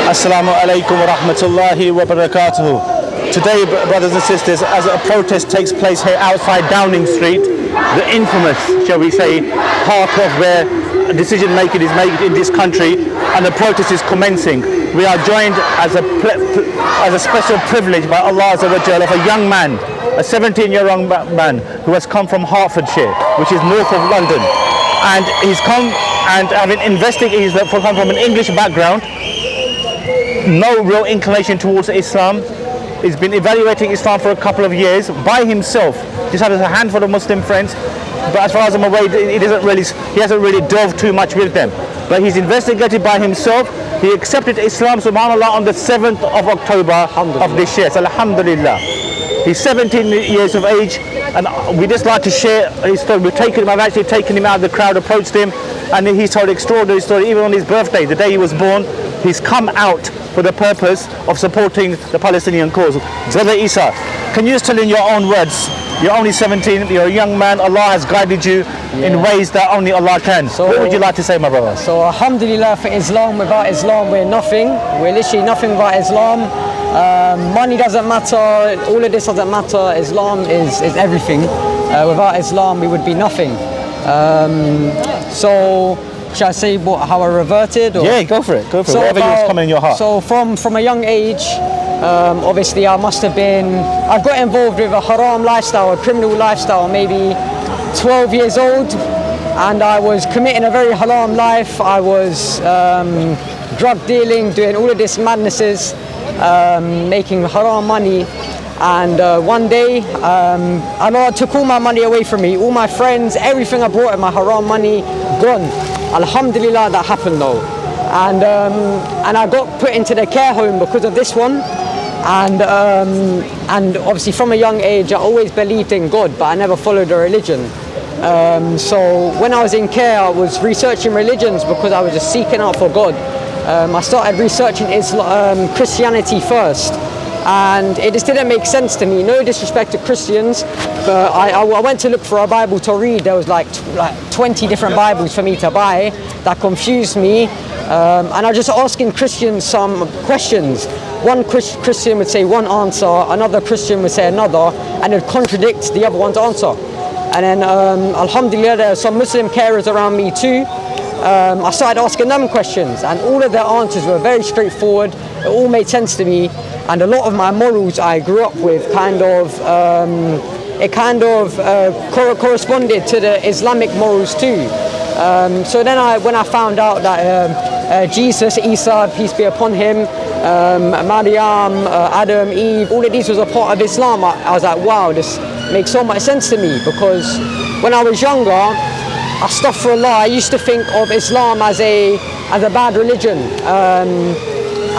Assalamu alaikum wa rahmatullahi wa barakatuhu. Today, brothers and sisters, as a protest takes place here outside Downing Street, the infamous, shall we say, part of where decision making is made in this country, and the protest is commencing. We are joined as a special privilege by Allah Azza wa Jalla of a young man, a 17-year-old man who has come from Hertfordshire, which is north of London, and he's come and having investigated, he's come from an English background, no real inclination towards Islam. He's been evaluating Islam for a couple of years by himself. Just has a handful of Muslim friends, but as far as I'm aware, he hasn't really delved too much with them. But he's investigated by himself. He accepted Islam, subhanAllah, on the 7th of October of this year. So alhamdulillah. He's 17 years of age, and we just like to share his story. I've actually taken him out of the crowd, approached him, and he's told an extraordinary story. Even on his birthday, the day he was born, he's come out for the purpose of supporting the Palestinian cause. Brother Isa, can you just tell in your own words, you're only 17, you're a young man, Allah has guided you in ways that only Allah can. So, what would you like to say, my brother? So alhamdulillah for Islam. Without Islam we're nothing. We're literally nothing without Islam. Money doesn't matter, all of this doesn't matter. Islam is everything. Without Islam we would be nothing. So shall I say how I reverted? Or? Yeah, go for it. Go for it. Whatever was coming in your heart. So from a young age, obviously I got involved with a haram lifestyle, a criminal lifestyle, maybe 12 years old, and I was committing a very haram life. I was drug dealing, doing all of this madnesses, making haram money. And one day, Allah took all my money away from me, all my friends, everything I brought in my haram money, gone. Alhamdulillah, that happened though. And I got put into the care home because of this one. And obviously from a young age, I always believed in God, but I never followed a religion. So when I was in care, I was researching religions because I was just seeking out for God. I started researching Christianity first. And it just didn't make sense to me. No disrespect to Christians, but I went to look for a Bible to read. There was like 20 different Bibles for me to buy. That confused me. And I was just asking Christians some questions. One Christian would say one answer, another Christian would say another, and it would contradict the other one's answer. And then alhamdulillah, there are some Muslim carers around me too. I started asking them questions, and all of their answers were very straightforward. It all made sense to me. And a lot of my morals I grew up with corresponded to the Islamic morals too. So then when I found out that Jesus, Isa, peace be upon him, Maryam, Adam, Eve, all of these was a part of Islam, I was like, wow, this makes so much sense to me, because when I was younger, astaghfirullah, I used to think of Islam as a bad religion.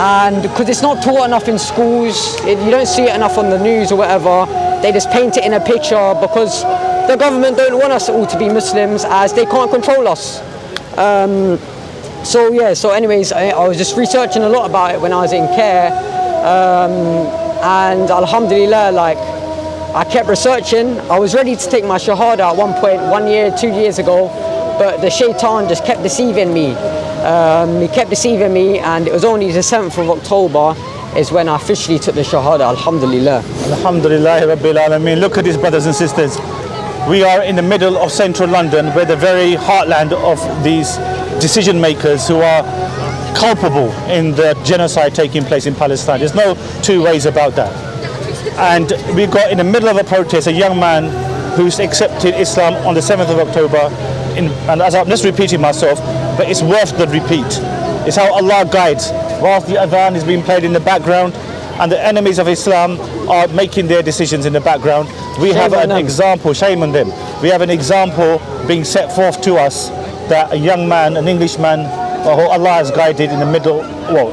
And because it's not taught enough in schools, you don't see it enough on the news or whatever, they just paint it in a picture because the government don't want us all to be Muslims, as they can't control us. So anyways, I was just researching a lot about it when I was in care, and alhamdulillah, like, I kept researching. I was ready to take my shahada at one point, 1 year, 2 years ago, but the shaitan just kept deceiving me. He kept deceiving me, and it was only the 7th of October is when I officially took the shahada, alhamdulillah. Alhamdulillah Rabbil Alameen. Look at these, brothers and sisters. We are in the middle of central London, where the very heartland of these decision makers who are culpable in the genocide taking place in Palestine. There's no two ways about that. And we got in the middle of a protest a young man who's accepted Islam on the 7th of October. And as I'm just repeating myself, but it's worth the repeat. It's how Allah guides. Whilst the adhan is being played in the background and the enemies of Islam are making their decisions in the background, we have an example, shame on them. We have an example being set forth to us that a young man, an Englishman, who Allah has guided in the middle, well,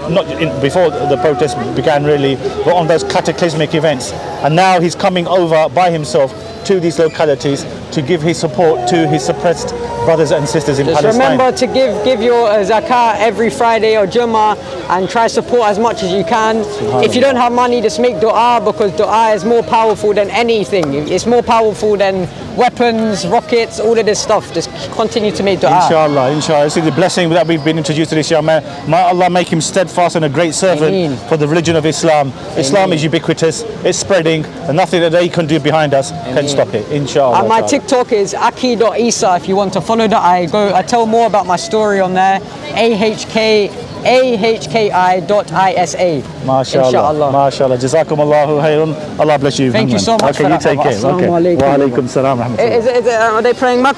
before the protest began really, but on those cataclysmic events. And now he's coming over by himself to these localities to give his support to his suppressed brothers and sisters in Palestine. Remember to give your zakat every Friday or Jummah, and try support as much as you can. If you don't have money, just make dua, because dua is more powerful than anything. It's more powerful than weapons, rockets, all of this stuff. Just continue to make dua. Inshallah, inshallah. See the blessing that we've been introduced to this young man. May Allah make him steadfast and a great servant Ameen. for the religion of Islam. Islam is ubiquitous, it's spreading, and nothing that they can do behind us can stop it. Inshallah. And my TikTok is aki.isa if you want to follow that. I tell more about my story on there. ahki.isa. MashaAllah. Inshallah. MashaAllah. Jazakum Allahu khairun. Allah bless you. Thank you so much Okay, for you that, take brother. care. Okay. Assalamu alaikum. Wa alaikum salam. Are they praying Maghrib?